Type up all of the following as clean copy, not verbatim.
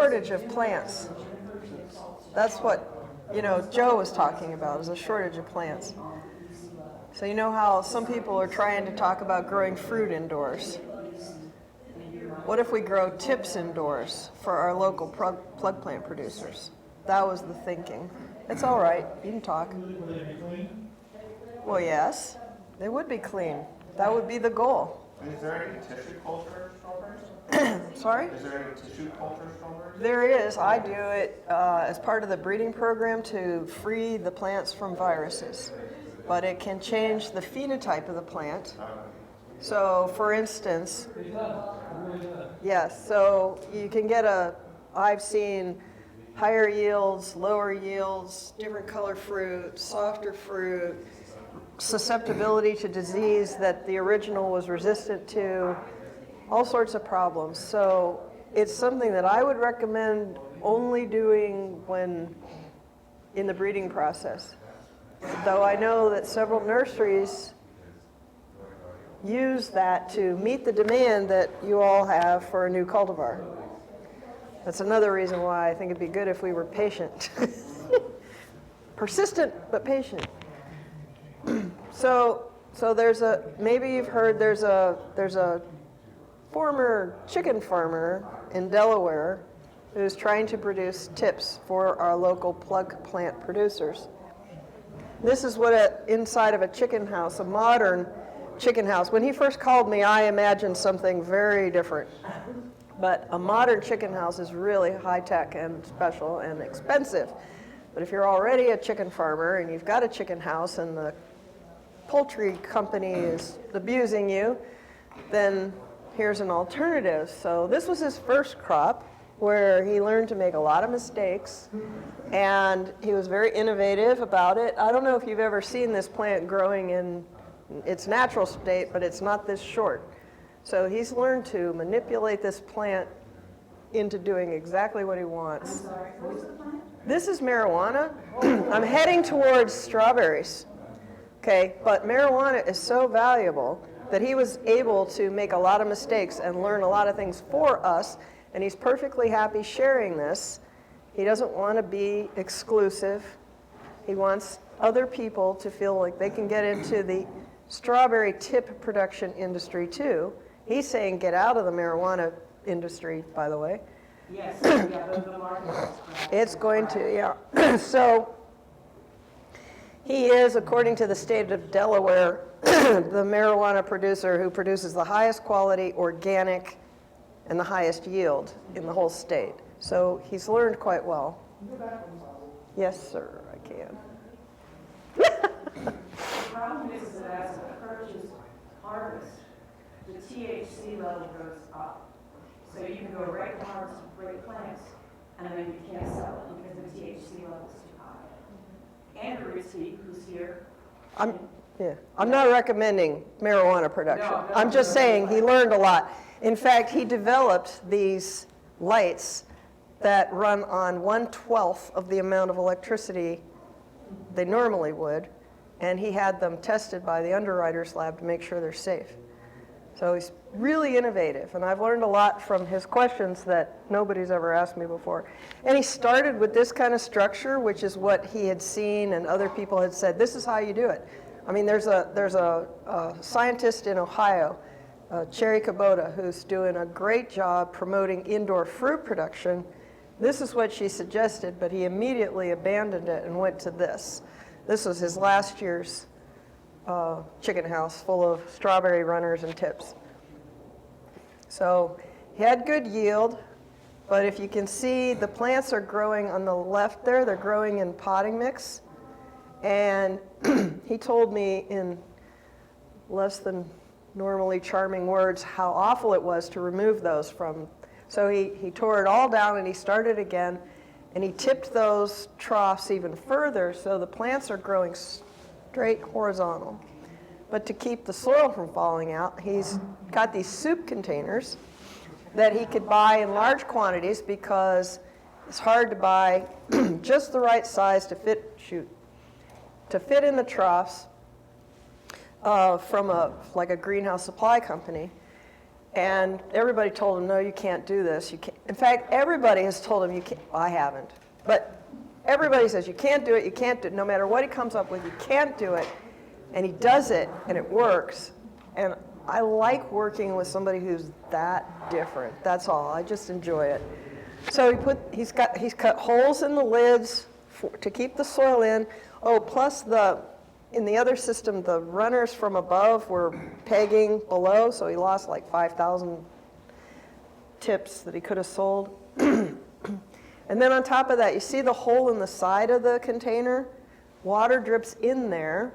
shortage of plants. That's what, Joe was talking about, is a shortage of plants. So you know how some people are trying to talk about growing fruit indoors? What if we grow tips indoors for our local plug plant producers? That was the thinking. It's all right, you can talk. Would they be clean? Well, yes, they would be clean. That would be the goal. And is there any tissue culture strawberries? Sorry? Is there any tissue culture strawberries? There is. I do it as part of the breeding program to free the plants from viruses. But it can change the phenotype of the plant. So, for instance, yes, so you can get I've seen higher yields, lower yields, different color fruit, softer fruit, susceptibility to disease that the original was resistant to, all sorts of problems. So it's something that I would recommend only doing when in the breeding process. Though I know that several nurseries use that to meet the demand that you all have for a new cultivar. That's another reason why I think it'd be good if we were patient. Persistent, but patient. So maybe you've heard there's a former chicken farmer in Delaware who's trying to produce tips for our local plug plant producers. This is what inside of a chicken house, a modern chicken house. When he first called me, I imagined something very different. But a modern chicken house is really high-tech and special and expensive. But if you're already a chicken farmer and you've got a chicken house and the poultry company is abusing you, then here's an alternative. So this was his first crop, where he learned to make a lot of mistakes, and he was very innovative about it. I don't know if you've ever seen this plant growing in its natural state, but it's not this short. So he's learned to manipulate this plant into doing exactly what he wants. I'm sorry, what was the plant? This is marijuana. I'm heading towards strawberries. Okay, but marijuana is so valuable that he was able to make a lot of mistakes and learn a lot of things for us. And he's perfectly happy sharing this. He doesn't want to be exclusive. He wants other people to feel like they can get into the strawberry tip production industry too. He's saying get out of the marijuana industry, by the way. Yes, yeah, the market is correct. It's going to, yeah. So he is, according to the state of Delaware, the marijuana producer who produces the highest quality organic and the highest yield in the whole state. So he's learned quite well. Yes, sir, I can. The problem is that as a purchase harvest, the THC level goes up. So you can go right to harvest great plants, and then you can't sell it because the THC level is too high. Andrew Ritchie, who's here, I'm not recommending marijuana production. No, I'm just saying he learned a lot. In fact, he developed these lights that run on 1/12 of the amount of electricity they normally would, and he had them tested by the underwriters lab to make sure they're safe. So he's really innovative, and I've learned a lot from his questions that nobody's ever asked me before. And he started with this kind of structure, which is what he had seen and other people had said, this is how you do it. I mean, there's a scientist in Ohio, Cherry Kubota, who's doing a great job promoting indoor fruit production. This is what she suggested, but he immediately abandoned it and went to this. This was his last year's chicken house full of strawberry runners and tips. So he had good yield, but if you can see, the plants are growing on the left there. They're growing in potting mix. And he told me in less than normally charming words how awful it was to remove those from. So he tore it all down and he started again, and he tipped those troughs even further so the plants are growing straight horizontal. But to keep the soil from falling out, he's got these soup containers that he could buy in large quantities because it's hard to buy just the right size to fit in the troughs from like a greenhouse supply company. And everybody told him, no, you can't do this. You can't. In fact, everybody has told him, you can't. Well, I haven't. But everybody says, you can't do it, you can't do it. No matter what he comes up with, you can't do it. And he does it, and it works. And I like working with somebody who's that different. That's all. I just enjoy it. So he's cut holes in the lids to keep the soil in. Oh, plus in the other system, the runners from above were pegging below, so he lost like 5,000 tips that he could have sold. And then on top of that, you see the hole in the side of the container? Water drips in there,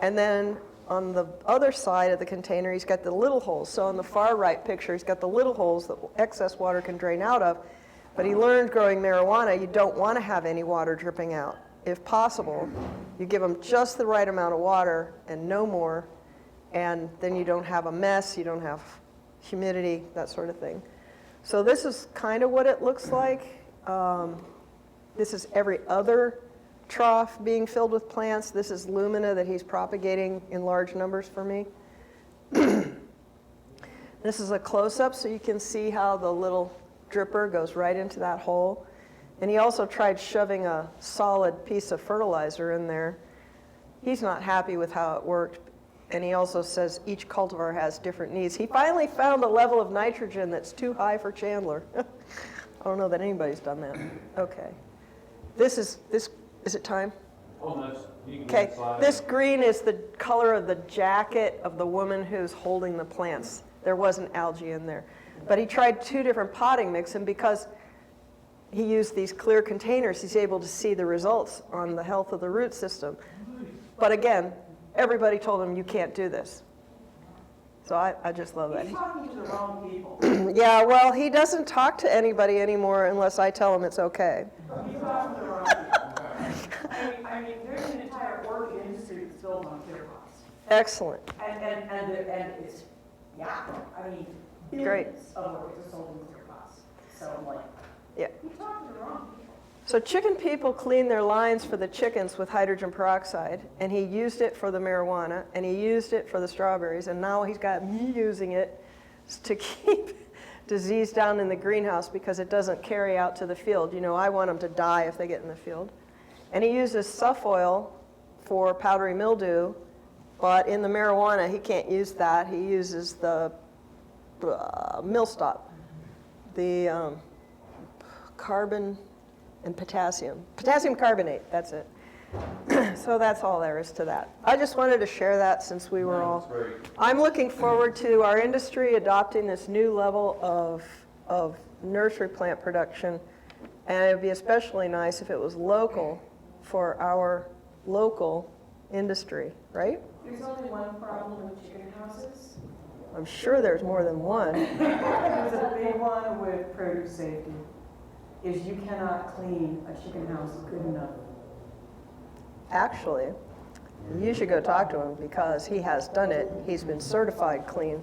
and then on the other side of the container, he's got the little holes. So in the far right picture, he's got the little holes that excess water can drain out of. But he learned growing marijuana, you don't want to have any water dripping out. If possible, you give them just the right amount of water and no more, and then you don't have a mess, you don't have humidity, that sort of thing. So this is kind of what it looks like. This is every other trough being filled with plants. This is lumina that he's propagating in large numbers for me. This is a close-up so you can see how the little dripper goes right into that hole. And he also tried shoving a solid piece of fertilizer in there. He's not happy with how it worked. And he also says each cultivar has different needs. He finally found a level of nitrogen that's too high for Chandler. I don't know that anybody's done that. Okay. Is it time? Almost. Okay. This green is the color of the jacket of the woman who's holding the plants. There wasn't algae in there. But he tried 2 different potting mix, and because he used these clear containers, he's able to see the results on the health of the root system. But again, everybody told him, you can't do this. So I just love that. He's talking to the wrong people. Yeah, well, he doesn't talk to anybody anymore unless I tell him it's okay. He's talking to the wrong people. I mean, there's an entire orchid industry that's built on clear pots. Excellent. And it's, yeah, I mean, Great. billions of orchids are sold in clear pots. So I'm like, Yeah. he's talking to the wrong people. So chicken people clean their lines for the chickens with hydrogen peroxide, and he used it for the marijuana, and he used it for the strawberries, and now he's got me using it to keep disease down in the greenhouse because it doesn't carry out to the field. You know, I want them to die if they get in the field. And he uses suff oil for powdery mildew, but in the marijuana, he can't use that. He uses the millstop, the carbon and potassium carbonate, that's it. So that's all there is to that. I just wanted to share that since we were all, I'm looking forward to our industry adopting this new level of nursery plant production, and it would be especially nice if it was local for our local industry, right? There's only one problem with chicken houses. I'm sure there's more than one. There's a big one with produce safety, is you cannot clean a chicken house good enough. Actually, you should go talk to him because he has done it. He's been certified clean.